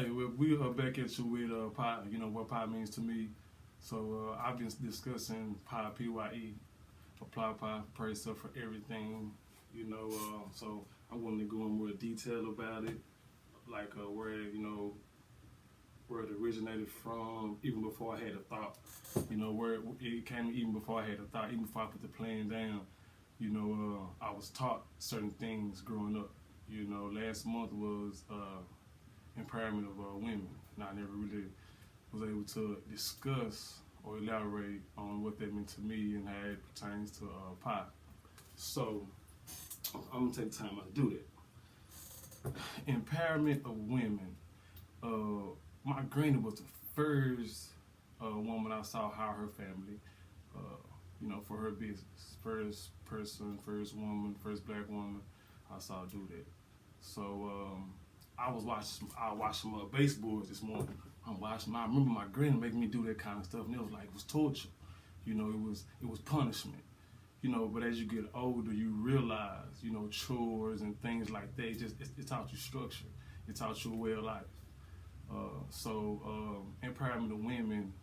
Hey, we are back at you with pi. You know what pi means to me. So I've been discussing pi, PYE, apply pi, praise stuff for everything. So I wanted to go in more detail about it, like where where it originated from, even before I had a thought. Where it came even before I had a thought, even before I put the plan down. I was taught certain things growing up. Last month was empowerment of women. And I never really was able to discuss or elaborate on what that meant to me and how it pertains to pi. So I'm gonna take time out to do that. Empowerment of women. My granny was the first woman I saw hire her family, for her business. First person, first woman, first black woman I saw do that. So I watched some baseboards this morning. I remember my granny making me do that kind of stuff, and it was torture. It was punishment. But as you get older, you realize, chores and things like that. It taught you structure. It taught you a way of life. Empowerment of women,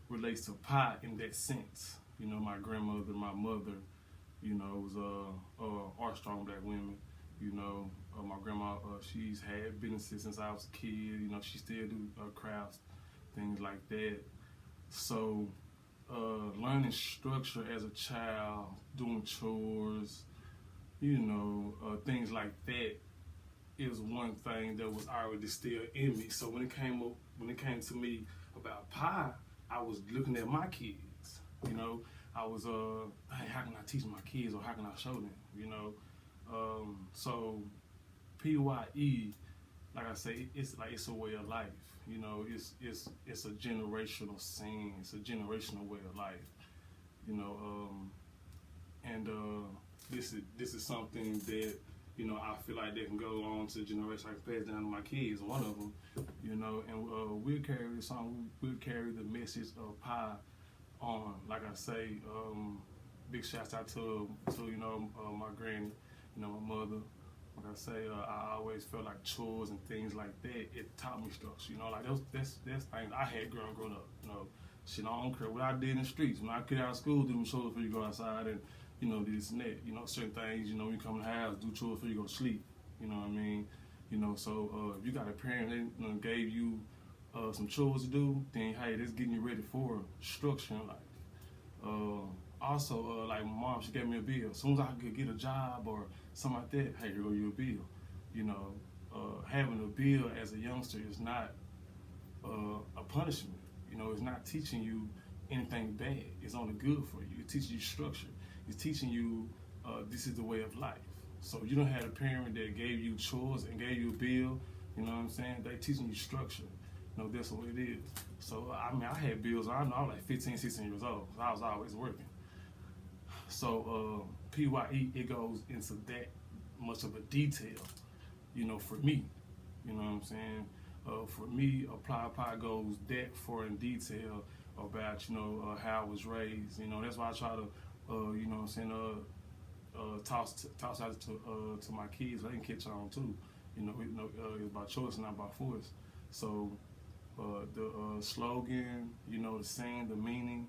relates to pi in that sense. My grandmother, my mother, are strong black women. My grandma, she's had businesses since I was a kid. She still do crafts, things like that. So, learning structure as a child, doing chores, things like that is one thing that was already still in me. So when it came to me about pi, I was looking at my kids. I was hey, how can I teach my kids, or how can I show them? So PYE, like I say, it's a way of life. It's a generational scene. It's a generational way of life. This is something that I feel like they can go on to the generation. I can pass down to my kids. One of them, and we'll carry this on. We'll carry the message of pi on. Like I say, big shouts out to my granny, my mother. Like I say, I always felt like chores and things like that. It taught me structure. That's things I had growing up. Shit, I don't care what I did in the streets. When I get out of school, do them chores before you go outside, and this and that. Certain things. When you come in the house, do chores before you go to sleep. You know what I mean? So if you got a parent that gave you some chores to do, then hey, that's getting you ready for structure in life. Also, like my mom, she gave me a bill. As soon as I could get a job or something like that, hey, here go your bill. Having a bill as a youngster is not a punishment. It's not teaching you anything bad. It's only good for you. It teaches you structure. It's teaching you this is the way of life. So you don't have a parent that gave you chores and gave you a bill. You know what I'm saying? They teaching you structure. That's what it is. So I had bills. I was like 15, 16 years old. So I was always working. So PYE, it goes into that much of a detail, for me. You know what I'm saying? For me, Apply Pi goes that far in detail about, how I was raised. That's why I try to, toss out to my kids. They can catch on too. It's about choice, not about force. So the slogan, the saying, the meaning,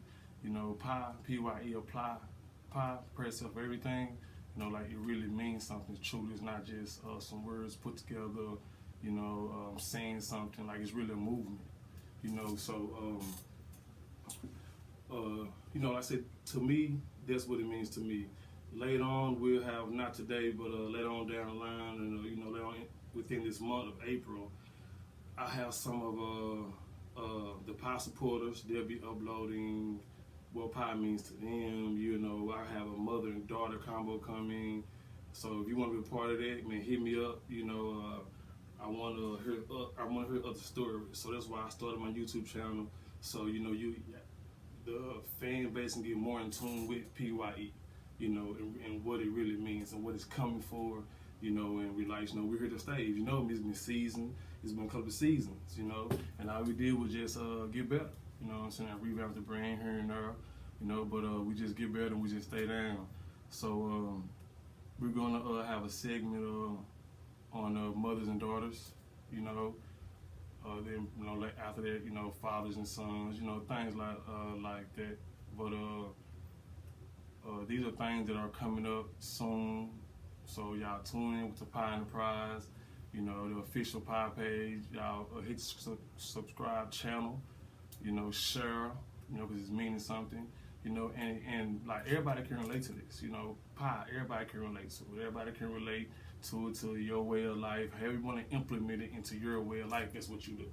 pi, PYE, apply, pi, press of everything, like it really means something. Truly, it's not just some words put together, saying something, like it's really a movement, like I said, to me, that's what it means to me. Later on, we'll have, not today, but later on down the line, and later on within this month of April, I have some of the Pi supporters. They'll be uploading what Pi means to them. I have a mother and daughter combo coming. So if you want to be a part of that, man, hit me up. I want to hear other stories. So that's why I started my YouTube channel. So the fan base can get more in tune with PYE. And what it really means and what it's coming for. And we we're here to stay. It's been seasoned. It's been a couple of seasons, and all we did was just get better. What I'm saying? I revamped the brand here and there, but we just get better and we just stay down. So we're gonna have a segment on mothers and daughters, Then like after that, fathers and sons, things like that. But these are things that are coming up soon. So y'all tune in with the PYE Enterprise, the official PYE page. Y'all hit the subscribe channel, share, because it's meaning something, and like everybody can relate to this, PYE, everybody can relate to it. Everybody can relate to your way of life. However you want to implement it into your way of life, that's what you do.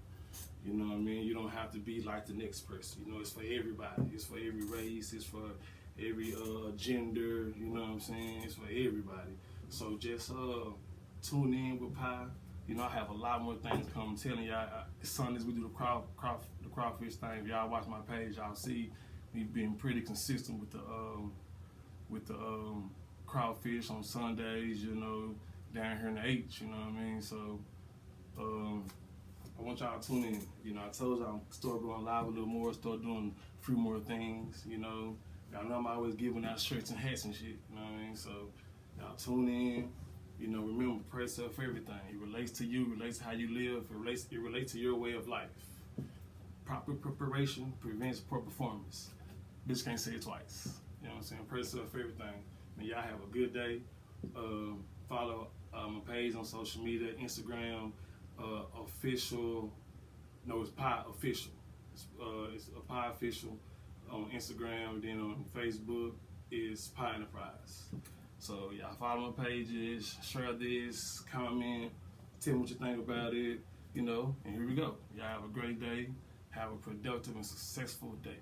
You know what I mean? You don't have to be like the next person. It's for everybody. It's for every race. It's for every gender. You know what I'm saying? It's for everybody. So just tune in with PYE. I have a lot more things coming. I'm telling y'all, Sundays we do the crawfish thing. If y'all watch my page, y'all see me being pretty consistent with the crawfish on Sundays. Down here in the H. You know what I mean? So I want y'all to tune in. I told y'all I'm start going live a little more, start doing a few more things. Y'all know I'm always giving out shirts and hats and shit. You know what I mean? So y'all tune in. Remember, prayer self for everything. It relates to you, relates to how you live, it relates to your way of life. Proper preparation prevents poor performance. Bitch can't say it twice. You know what I'm saying? Prayer self for everything. And y'all have a good day. Follow my page on social media, Instagram, official. No, it's PYE official. It's a PYE official on Instagram. Then on Facebook is PYE Enterprise. So y'all follow my pages, share this, comment, tell me what you think about it, and here we go. Y'all have a great day. Have a productive and successful day.